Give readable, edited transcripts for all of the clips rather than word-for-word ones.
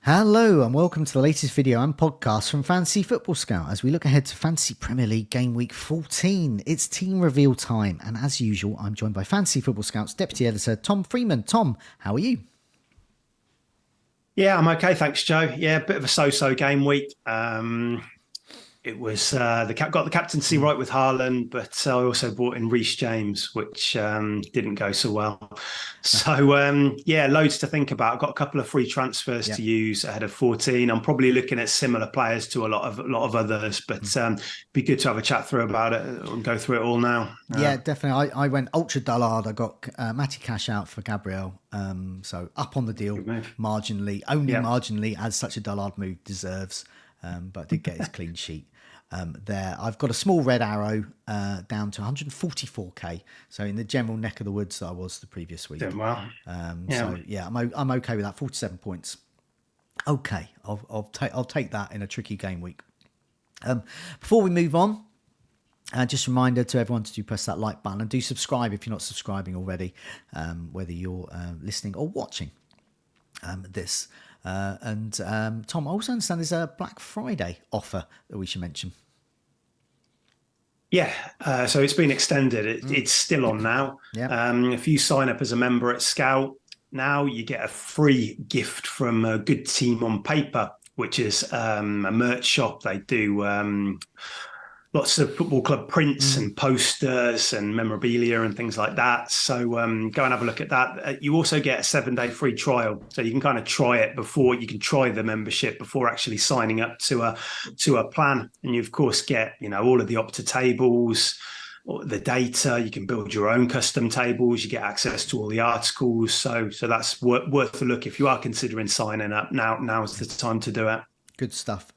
Hello and welcome to the latest video and podcast from Fantasy Football Scout as we look ahead to Fantasy Premier League Game Week 14. It's team reveal time, and as usual, I'm joined by Fantasy Football Scout's Deputy Editor, Tom Freeman. Tom, how are you? Yeah, I'm okay, thanks, Joe. Yeah, bit of a so-so game week. It was got the captaincy right with Haaland, but I also brought in Reece James, which didn't go so well. So yeah, loads to think about. I've got a couple of free transfers to use ahead of 14. I'm probably looking at similar players to a lot of others, but be good to have a chat through about it and go through it all now. Yeah, definitely. I went ultra dullard. I got Matty Cash out for Gabriel, so up on the deal marginally, only marginally, as such a dullard move deserves. But I did get his clean sheet. There, I've got a small red arrow down to 144k, so in the general neck of the woods that I was the previous week. Doing well. So yeah, I'm okay with that. 47 points. Okay, I'll take that in a tricky game week. Before we move on, just a reminder to everyone to do press that like button and do subscribe if you're not subscribing already, whether you're listening or watching this. Tom, I also understand there's a Black Friday offer that we should mention. Yeah, so it's been extended. It's still on now. If you sign up as a member at Scout now, you get a free gift from a Good Team on Paper, which is a merch shop. They do lots of football club prints and posters and memorabilia and things like that. So go and have a look at that. You also get a 7-day free trial. So you can kind of try it before you can try the membership before actually signing up to a plan. And you, of course, get, all of the Opta tables, the data. You can build your own custom tables. You get access to all the articles. So that's worth a look. If you are considering signing up, now's the time to do it. Good stuff.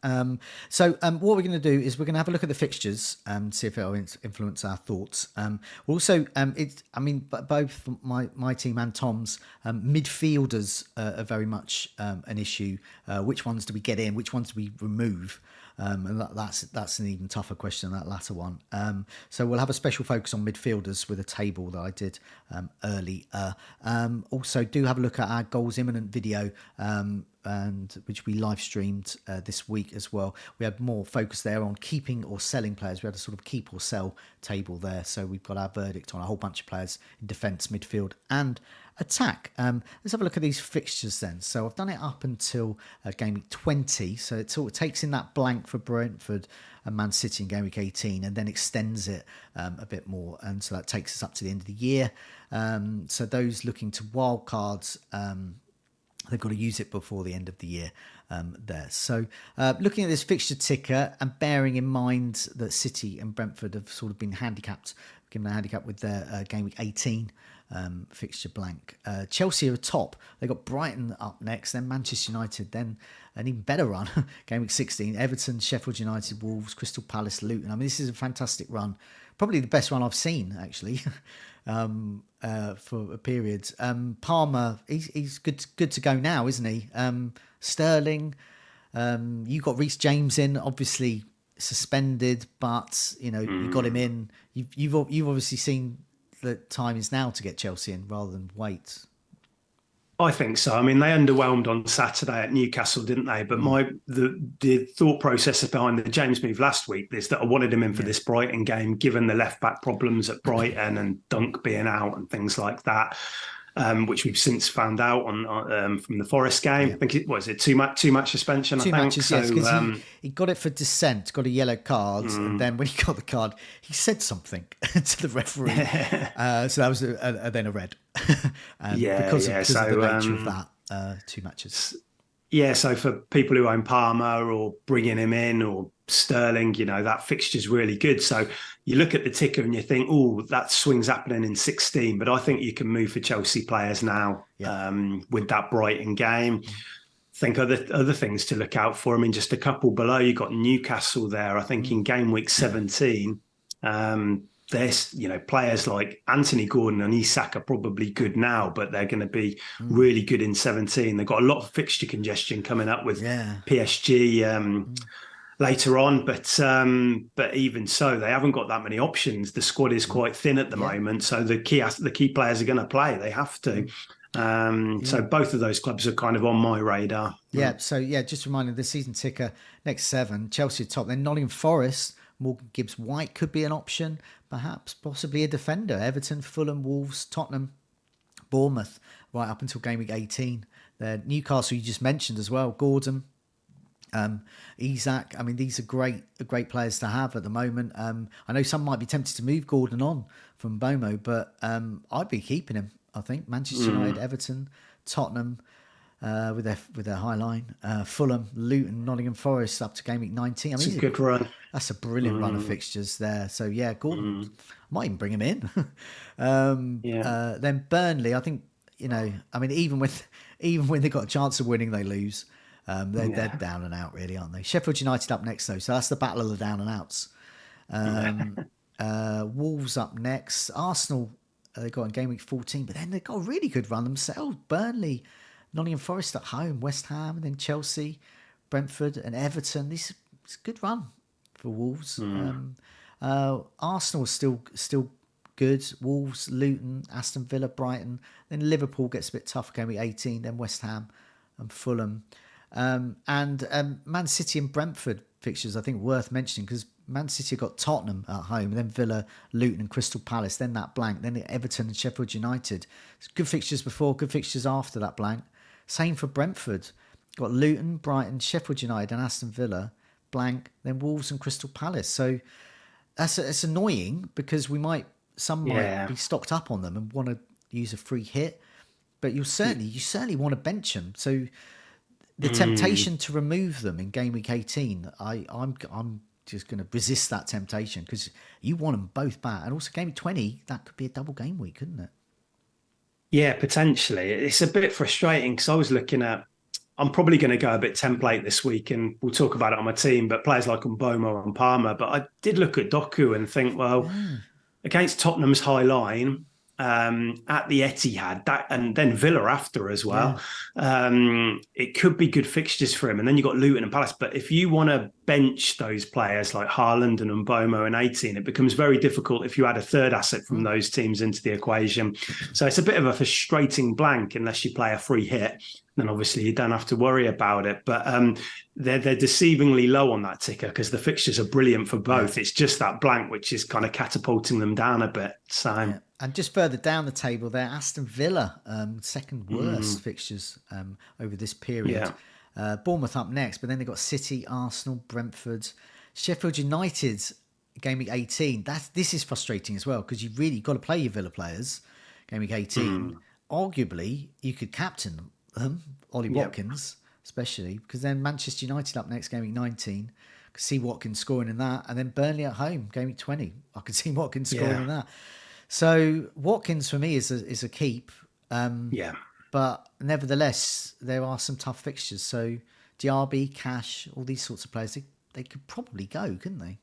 So what we're going to do is we're going to have a look at the fixtures and see if it will influence our thoughts. We'll also, both my team and Tom's midfielders are very much an issue. Which ones do we get in? Which ones do we remove? And that's an even tougher question, that latter one. So we'll have a special focus on midfielders with a table that I did earlier. Also, do have a look at our goals imminent video, and which we live streamed this week as well. We had more focus there on keeping or selling players. We had a sort of keep or sell table there. So we've got our verdict on a whole bunch of players in defence, midfield and attack. Let's have a look at these fixtures then. So I've done it up until game week 20. So it sort of takes in that blank for Brentford and Man City in game week 18 and then extends it a bit more. And so that takes us up to the end of the year. So those looking to wild cards, they've got to use it before the end of the year there. So looking at this fixture ticker and bearing in mind that City and Brentford have sort of been given a handicap with their game week 18 fixture blank. Chelsea are top. They've got Brighton up next, then Manchester United, then an even better run, game week 16, Everton, Sheffield United, Wolves, Crystal Palace, Luton. I mean, this is a fantastic run. Probably the best run I've seen, actually. For a period. Palmer, he's good to go now, isn't he? Sterling, you got Reece James in, obviously suspended, but you got him in. You've obviously seen that time is now to get Chelsea in rather than wait. I think so. I mean, they underwhelmed on Saturday at Newcastle, didn't they? But the thought process behind the James move last week is that I wanted him in for this Brighton game, given the left back problems at Brighton and Dunk being out and things like that, which we've since found out on from the Forest game. I think it two match suspension. Two matches, yes, because So he got it for dissent, got a yellow card, and then when he got the card, he said something to the referee. So that was then a red. Because of the nature of that, 2 matches. Yeah, so for people who own Palmer or bringing him in or Sterling, that fixture's really good. So you look at the ticker and you think, oh, that swing's happening in 16. But I think you can move for Chelsea players now with that Brighton game. Think other things to look out for. I mean, just a couple below, you got Newcastle there. I think in game week 17, there's players like Anthony Gordon and Isak are probably good now, but they're going to be really good in 17. They've got a lot of fixture congestion coming up with PSG later on, but even so, they haven't got that many options. The squad is quite thin at the moment, so the key players are going to play. They have to. So both of those clubs are kind of on my radar. Yeah, so yeah, just reminding the season ticker, next 7, Chelsea top, then Nottingham Forest, Morgan Gibbs-White could be an option, perhaps, possibly a defender, Everton, Fulham, Wolves, Tottenham, Bournemouth, right up until game week 18. Newcastle you just mentioned as well, Gordon, Isak. I mean, these are great players to have at the moment. I know some might be tempted to move Gordon on from Bomo, but I'd be keeping him. I think Manchester United, Everton, Tottenham, with their high line, Fulham, Luton, Nottingham Forest up to game week 19. I mean, it's a good run. That's a brilliant run of fixtures there. So yeah, Gordon, I might even bring him in. Then Burnley, I think, I mean, even when they got a chance of winning, they lose. They're down and out, really, aren't they? Sheffield United up next, though, so that's the battle of the down and outs. Wolves up next. Arsenal, they got in game week 14, but then they got a really good run themselves. Burnley, Nottingham Forest at home, West Ham, and then Chelsea, Brentford, and Everton. It's a good run for Wolves. Arsenal is still good. Wolves, Luton, Aston Villa, Brighton. Then Liverpool gets a bit tough game week 18. Then West Ham and Fulham. And Man City and Brentford fixtures, I think, worth mentioning because Man City got Tottenham at home, then Villa, Luton and Crystal Palace, then that blank, then Everton and Sheffield United. It's good fixtures before, good fixtures after that blank. Same for Brentford. Got Luton, Brighton, Sheffield United and Aston Villa, blank, then Wolves and Crystal Palace. So it's annoying because some might be stocked up on them and want to use a free hit, but you certainly want to bench them. So the temptation to remove them in game week 18, I'm just going to resist that temptation because you want them both back. And also game week 20, that could be a double game week, couldn't it? Yeah, potentially. It's a bit frustrating because I was looking at, I'm probably going to go a bit template this week and we'll talk about it on my team, but players like Mbomo and Palmer. But I did look at Doku and think, well, against Tottenham's high line, at the Etihad, and then Villa after as well. It could be good fixtures for him. And then you've got Luton and Palace. But if you want to bench those players like Haaland and Mbomo and 18, it becomes very difficult if you add a third asset from those teams into the equation. So it's a bit of a frustrating blank unless you play a free hit. Then obviously you don't have to worry about it. But they're deceivingly low on that ticker because the fixtures are brilliant for both. It's just that blank which is kind of catapulting them down a bit. So. And just further down the table there, Aston Villa, second worst fixtures over this period. Bournemouth up next, but then they've got City, Arsenal, Brentford, Sheffield United, game week 18. This is frustrating as well because you've really got to play your Villa players, game week 18. Arguably, you could captain them, Ollie Watkins, especially, because then Manchester United up next, game week 19. I could see Watkins scoring in that. And then Burnley at home, game week 20. I could see Watkins scoring in that. So Watkins for me is a keep. But nevertheless, there are some tough fixtures. So Diaby, Cash, all these sorts of players, they could probably go, couldn't they?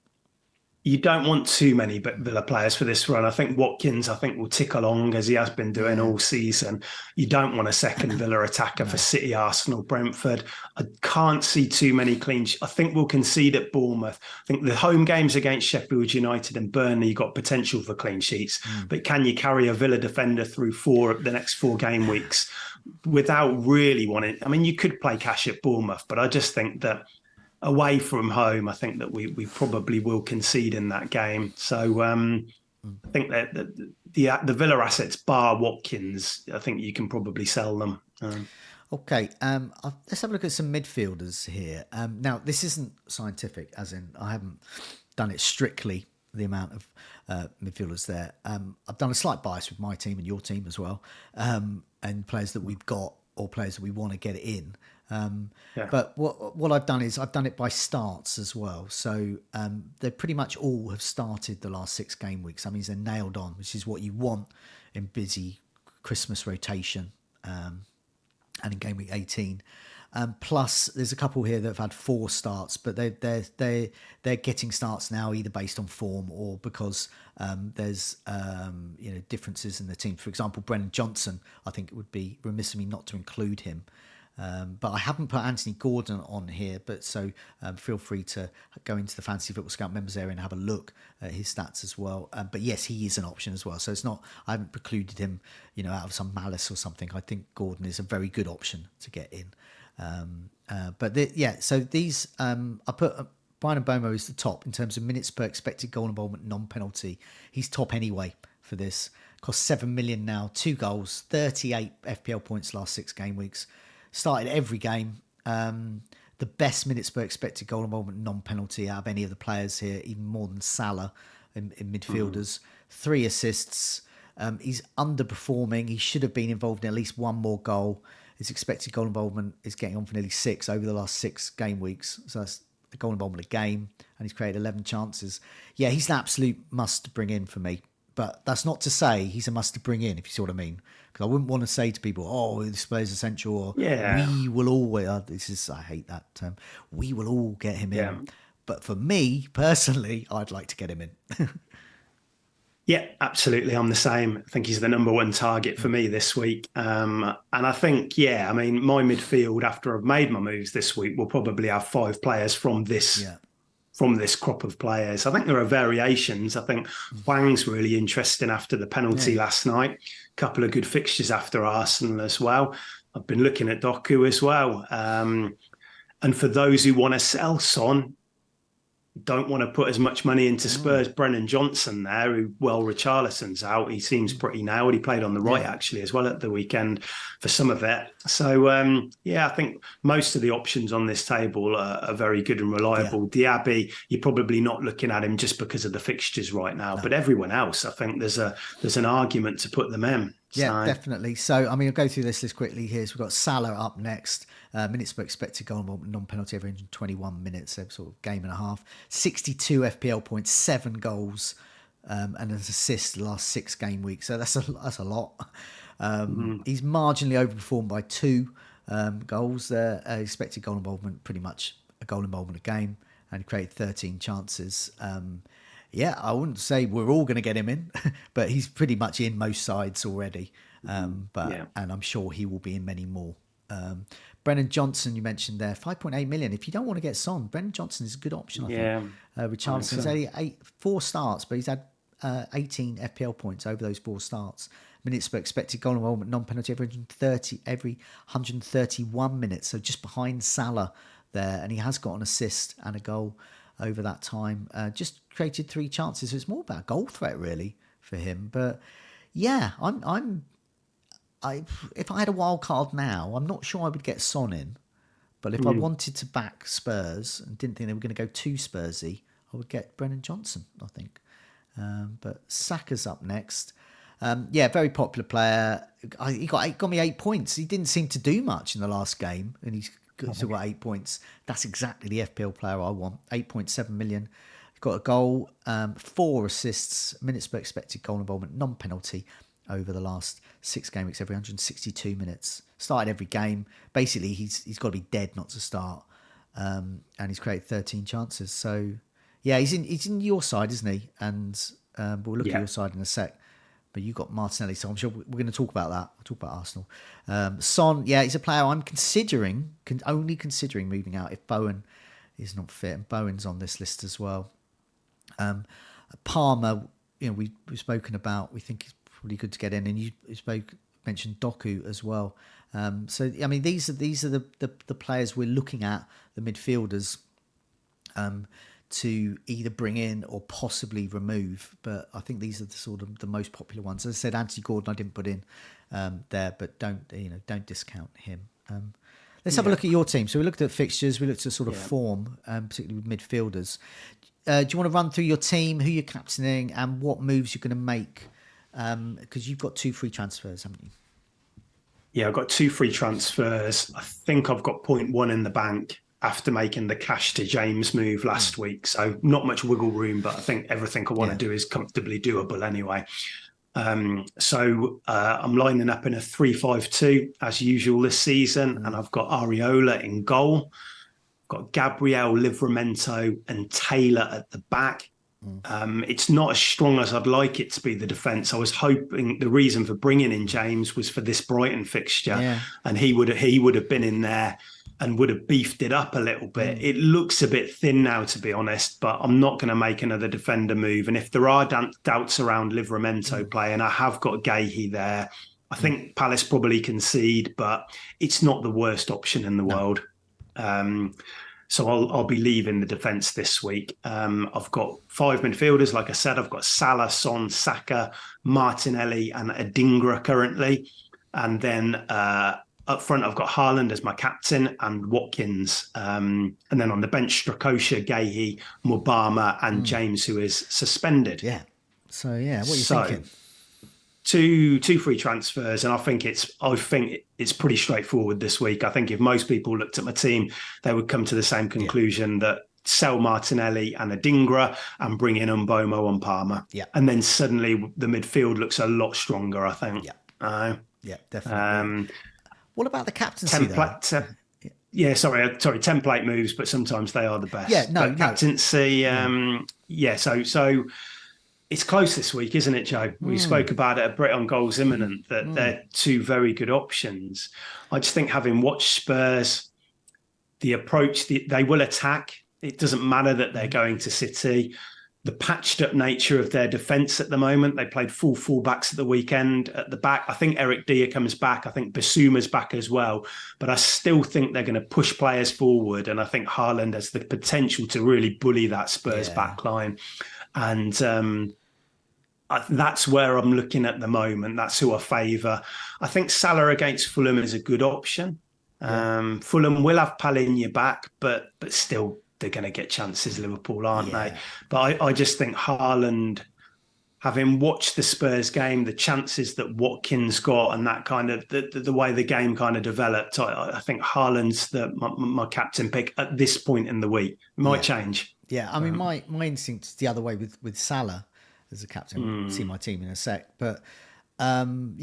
You don't want too many Villa players for this run. I think Watkins, will tick along as he has been doing all season. You don't want a second Villa attacker for City, Arsenal, Brentford. I can't see too many clean sheets. I think we'll concede at Bournemouth. I think the home games against Sheffield United and Burnley, you've got potential for clean sheets. But can you carry a Villa defender through the next 4 game weeks without really wanting... I mean, you could play Cash at Bournemouth, but I just think that away from home, I think that we probably will concede in that game. So I think that the Villa assets, bar Watkins, I think you can probably sell them. Okay, let's have a look at some midfielders here. Now, this isn't scientific, as in I haven't done it strictly, the amount of midfielders there. I've done a slight bias with my team and your team as well, and players that we've got or players that we want to get in. But what I've done is I've done it by starts as well. So they pretty much all have started the last 6 game weeks. That means they're nailed on, which is what you want in busy Christmas rotation and in game week 18. Plus, there's a couple here that have had 4 starts, but they're getting starts now either based on form or because there's differences in the team. For example, Brennan Johnson, I think it would be remiss of me not to include him. But I haven't put Anthony Gordon on here, but so feel free to go into the Fantasy Football Scout members area and have a look at his stats as well. But yes, he is an option as well. So it's not, I haven't precluded him, out of some malice or something. I think Gordon is a very good option to get in. So these, I put Brian Mbomo is the top in terms of minutes per expected goal involvement, non-penalty. He's top anyway for this. Cost 7 million now, 2 goals, 38 FPL points last 6 game weeks. Started every game. The best minutes per expected goal involvement, non-penalty out of any of the players here, even more than Salah in midfielders. 3 assists. He's underperforming. He should have been involved in at least 1 more goal. His expected goal involvement is getting on for nearly 6 over the last 6 game weeks. So that's a goal involvement a game, and he's created 11 chances. Yeah, he's an absolute must to bring in for me. But that's not to say he's a must to bring in, if you see what I mean. Because I wouldn't want to say to people, "Oh, this player's essential," or "We will always." I hate that term. We will all get him in. But for me personally, I'd like to get him in. Yeah, absolutely. I'm the same. I think he's the number 1 target for me this week. And I think, my midfield, after I've made my moves this week, will probably have 5 players from this crop of players. I think there are variations. I think Hwang's really interesting after the penalty last night. A couple of good fixtures after Arsenal as well. I've been looking at Doku as well. And for those who want to sell Son, don't want to put as much money into Spurs. Brennan Johnson there, who, Richarlison's out. He seems pretty nailed. He played on the right, actually, as well at the weekend for some of it. So, I think most of the options on this table are very good and reliable. Diaby, you're probably not looking at him just because of the fixtures right now. No. But everyone else, I think there's an argument to put them in. Yeah, definitely. So, I'll go through this list quickly here. So we've got Salah up next. Minutes per expected goal involvement, non-penalty, every 121 minutes, so sort of game and a half. 62 FPL points, 7 goals, and an assist the last 6 game weeks. So that's a lot. He's marginally overperformed by 2 goals there. Expected goal involvement, pretty much a goal involvement a game, and he created 13 chances. I wouldn't say we're all going to get him in, but he's pretty much in most sides already. And I'm sure he will be in many more. Brennan Johnson, you mentioned there, 5.8 million. If you don't want to get Son, Brennan Johnson is a good option, I think. Richarlison's only 4 starts, but he's had 18 FPL points over those 4 starts. Minutes per expected goal involvement, non-penalty, every 131 minutes. So just behind Salah there. And he has got an assist and a goal over that time. Just created 3 chances. So it's more about goal threat, really, for him. But yeah, if I had a wild card now, I'm not sure I would get Son in. But if I wanted to back Spurs and didn't think they were going to go too Spursy, I would get Brennan Johnson, I think. But Saka's up next. Very popular player. He got me 8 points. He didn't seem to do much in the last game, and he's still got 8 points. That's exactly the FPL player I want. 8.7 million. Got a goal, 4 assists, minutes per expected goal involvement, non-penalty over the last 6 game weeks, every 162 minutes. Started every game. Basically, he's got to be dead not to start. And he's created 13 chances. So, yeah, he's in your side, isn't he? And we'll look at your side in a sec. But you've got Martinelli, so I'm sure we're going to talk about that. We'll talk about Arsenal. Son, he's a player I'm only considering moving out if Bowen is not fit. And Bowen's on this list as well. Palmer, we've spoken about. We think he's probably good to get in, and you mentioned Doku as well. These are the players we're looking at, the midfielders, to either bring in or possibly remove. But I think these are the sort of the most popular ones. As I said, Anthony Gordon I didn't put in there, but don't discount him. Let's have a look at your team. So we looked at fixtures, we looked at sort of form, particularly with midfielders. Do you want to run through your team, who you're captaining, and what moves you're going to make? Because you've got 2 free transfers, haven't you? Yeah, I've got 2 free transfers. I think I've got 0.1 in the bank after making the Cash to James move last week. So not much wiggle room, but I think everything I want to do is comfortably doable anyway. So I'm lining up in a 3-5-2 as usual this season, and I've got Areola in goal. Got Gabriel, Livramento and Taylor at the back. It's not as strong as I'd like it to be, the defence. I was hoping the reason for bringing in James was for this Brighton fixture, and he would have been in there and would have beefed it up a little bit. It looks a bit thin now, to be honest, but I'm not going to make another defender move. And if there are doubts around Livramento play, and I have got Gahey there, I think Palace probably concede, but it's not the worst option in the world. So I'll be leaving the defence this week. I've got 5 midfielders. Like I said, I've got Salah, Son, Saka, Martinelli and Adingra currently. And then up front, I've got Haaland as my captain and Watkins. And then on the bench, Strakosha, Gahey, Mubama and James, who is suspended. Yeah. So, what are you thinking? Two free transfers, and I think it's pretty straightforward this week. I think if most people looked at my team, they would come to the same conclusion that sell Martinelli and Adingra and bring in Mbomo and Palmer. Yeah. And then suddenly the midfield looks a lot stronger, I think. Yeah, definitely. What about the captaincy template moves, but sometimes they are the best. Yeah, no. Captaincy, so it's close this week, isn't it, Joe? We spoke about it at Brit on Goals Imminent, that they're two very good options. I just think, having watched Spurs, the approach, they will attack. It doesn't matter that they're going to City. The patched up nature of their defence at the moment. They played full fullbacks at the weekend. At the back, I think Eric Dier comes back. I think Bissouma's back as well. But I still think they're going to push players forward. And I think Haaland has the potential to really bully that Spurs back line. And that's where I'm looking at the moment. That's who I favour. I think Salah against Fulham is a good option. Fulham will have Palhinha back, but still they're going to get chances, Liverpool, aren't they? But I just think Haaland, having watched the Spurs game, the chances that Watkins got and that kind of the way the game kind of developed, I think Haaland's my captain pick at this point in the week. It might change. Yeah, I mean, my instinct is the other way with Salah as a captain. See my team in a sec, but you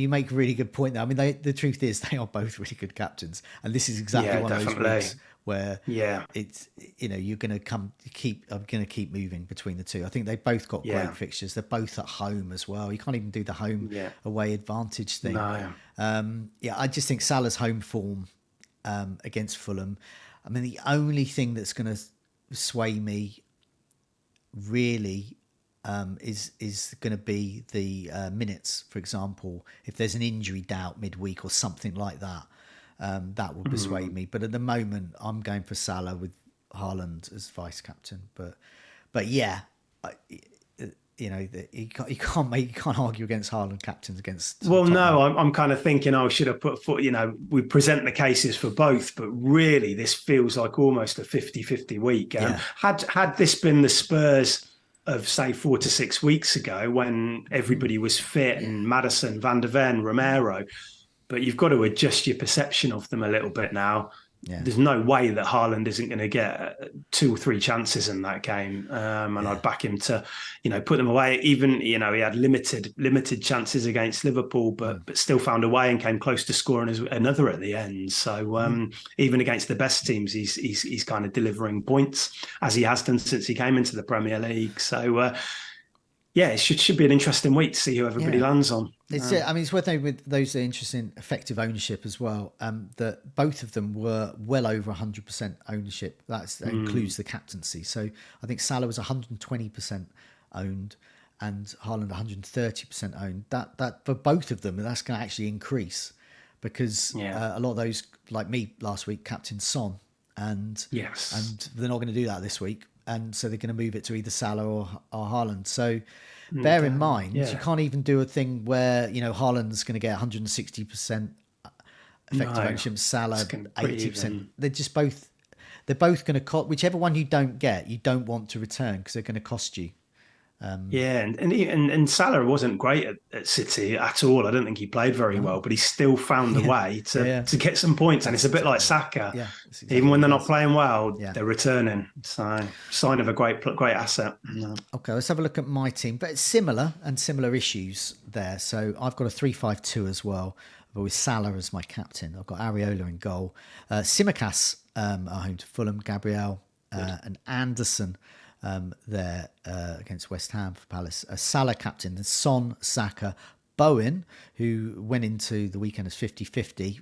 make a really good point there. I mean, the truth is they are both really good captains, and this is exactly one of those weeks where it's you're going to keep moving between the two. I think they both got great fixtures. They're both at home as well. You can't even do the home away advantage thing. No. I just think Salah's home form against Fulham. I mean, the only thing that's going to sway me really is going to be the minutes. For example, if there's an injury doubt midweek or something like that, that will persuade me. But at the moment, I'm going for Salah with Haaland as vice captain. But you can't argue against Haaland captains against. Well, no, I'm kind of thinking I should have put. We present the cases for both, but really this feels like almost a 50-50 week. Had this been the Spurs of, say, 4 to 6 weeks ago, when everybody was fit and Maddison, Van der Ven, Romero, but you've got to adjust your perception of them a little bit now. There's no way that Haaland isn't going to get 2 or 3 chances in that game, and I'd back him to, put them away. Even he had limited chances against Liverpool, but still found a way and came close to scoring another at the end. So even against the best teams, he's kind of delivering points, as he has done since he came into the Premier League. So it should be an interesting week to see who everybody lands on. It's worth noting with those interesting effective ownership as well, that both of them were well over 100% ownership. That includes the captaincy. So I think Salah was 120% owned and Haaland 130% owned. That for both of them, that's going to actually increase because a lot of those, like me last week, captain Son, and they're not going to do that this week. And so they're going to move it to either Salah or Haaland. So bear in mind, you can't even do a thing where, Haaland's going to get 160% effective ownership, Salah 80%. They're both going to cost, whichever one you don't get, you don't want to return because they're going to cost you. And Salah wasn't great at City at all. I don't think he played very well, but he still found a way to get some points. And it's a bit like Saka. Exactly even when they're not playing well, they're returning. So sign of a great asset. Okay, let's have a look at my team. But it's similar issues there. So I've got a 3-5-2 as well, but with Salah as my captain. I've got Areola in goal. Tsimikas at home to Fulham, Gabriel and Anderson there against West Ham for Palace. Salah captain, the Son, Saka, Bowen, who went into the weekend as 50-50.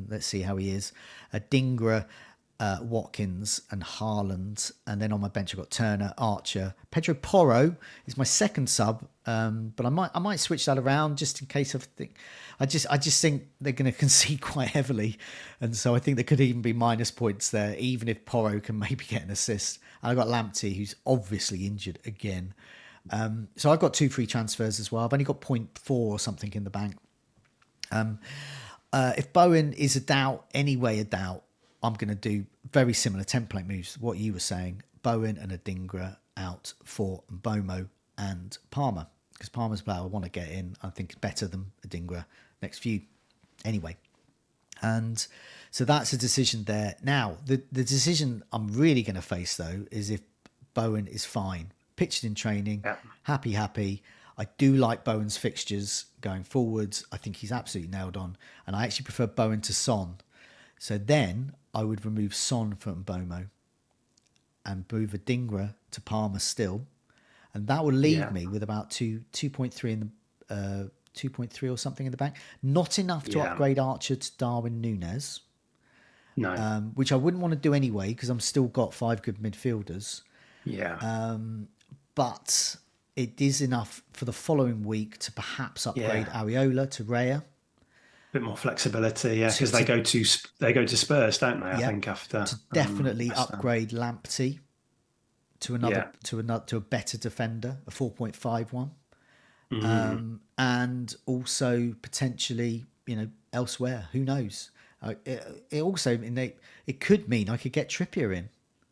Let's see how he is. Dingra, Watkins and Haaland. And then on my bench I've got Turner, Archer. Pedro Porro is my second sub, but I might switch that around just in case I just think they're going to concede quite heavily, and so I think there could even be minus points there, even if Porro can maybe get an assist. And I've got Lamptey, who's obviously injured again. So I've got 2 free transfers as well. I've only got 0.4 or something in the bank. If Bowen is a doubt, I'm going to do very similar template moves. What you were saying, Bowen and Adingra out for Mbomo and Palmer, because Palmer's a player I want to get in. I think better than Adingra next few anyway. And so that's a decision there. Now, the decision I'm really going to face, though, is if Bowen is fine, pitched in training, happy. I do like Bowen's fixtures going forwards. I think he's absolutely nailed on. And I actually prefer Bowen to Son. So then I would remove Son from Mbomo and move Adingra to Palmer still. And that will leave me with about 2.3 in the 2.3 or something in the bank. Not enough to upgrade Archer to Darwin Núñez. No. Which I wouldn't want to do anyway, because I'm still got 5 good midfielders. Yeah. But it is enough for the following week to perhaps upgrade Areola to Raya. Bit more flexibility, because they go to Spurs, don't they? I think after to definitely upgrade Lamptey to a better defender, a 4.51, and also potentially elsewhere. Who knows? It also it could mean I could get Trippier in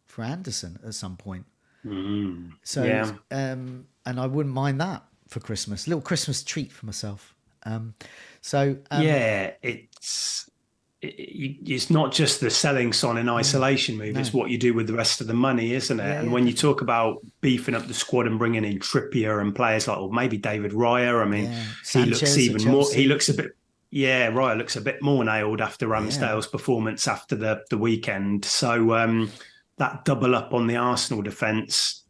for Anderson at some point. So and I wouldn't mind that for Christmas, a little Christmas treat for myself. It's not just the selling Son in isolation move, it's what you do with the rest of the money, isn't it? And when you talk about beefing up the squad and bringing in Trippier and players like, or maybe David Raya, I mean, he looks even more, he looks a bit, Raya looks a bit more nailed after Ramsdale's performance after the weekend. So that double up on the Arsenal defence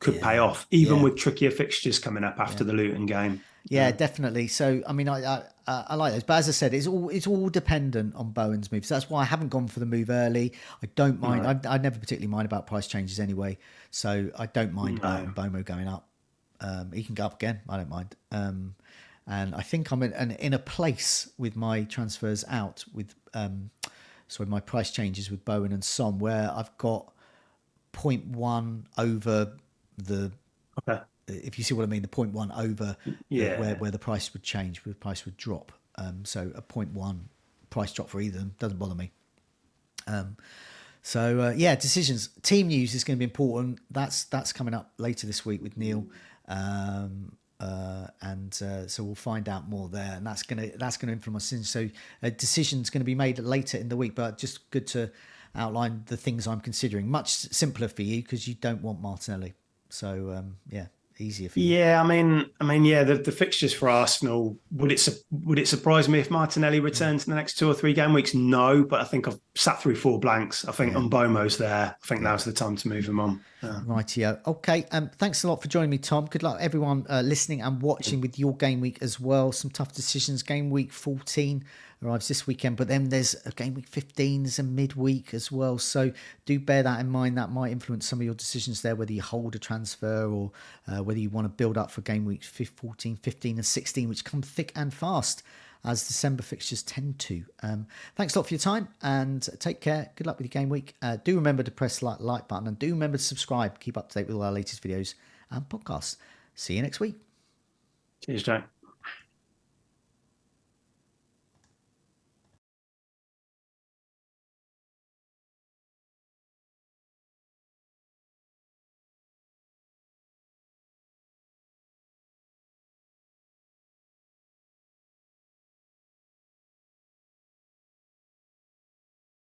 could pay off, even with trickier fixtures coming up after the Luton game. Yeah, definitely. So, I mean, I like those. But as I said, it's all dependent on Bowen's moves. So that's why I haven't gone for the move early. I don't mind. Right. I never particularly mind about price changes anyway. So I don't mind about Mbomo going up. He can go up again. I don't mind. And I think I'm in a place with my transfers out with, my price changes with Bowen and Son, where I've got 0.1 over the... Okay. If you see what I mean, the 0.1 over where the price would change, where the price would drop. So a 0.1 price drop for either of them doesn't bother me. Decisions. Team news is going to be important. That's coming up later this week with Neil, so we'll find out more there, and that's going to influence things. So a decision's going to be made later in the week, but just good to outline the things I'm considering. Much simpler for you because you don't want Martinelli. So easier for you. Yeah, I mean, the fixtures for Arsenal, would it surprise me if Martinelli returns in the next 2 or 3 game weeks? No, but I think I've sat through 4 blanks. I think Mbomo's there. I think now's the time to move him on. Rightio. Okay, thanks a lot for joining me, Tom. Good luck everyone listening and watching with your game week as well. Some tough decisions. Game week 14 arrives this weekend, but then there's a game week 15, there's a midweek as well. So do bear that in mind. That might influence some of your decisions there, whether you hold a transfer or whether you want to build up for game week 14, 15 and 16, which come thick and fast as December fixtures tend to. Thanks a lot for your time and take care. Good luck with your game week. Do remember to press that like button and do remember to subscribe. Keep up to date with all our latest videos and podcasts. See you next week. Cheers, Jack.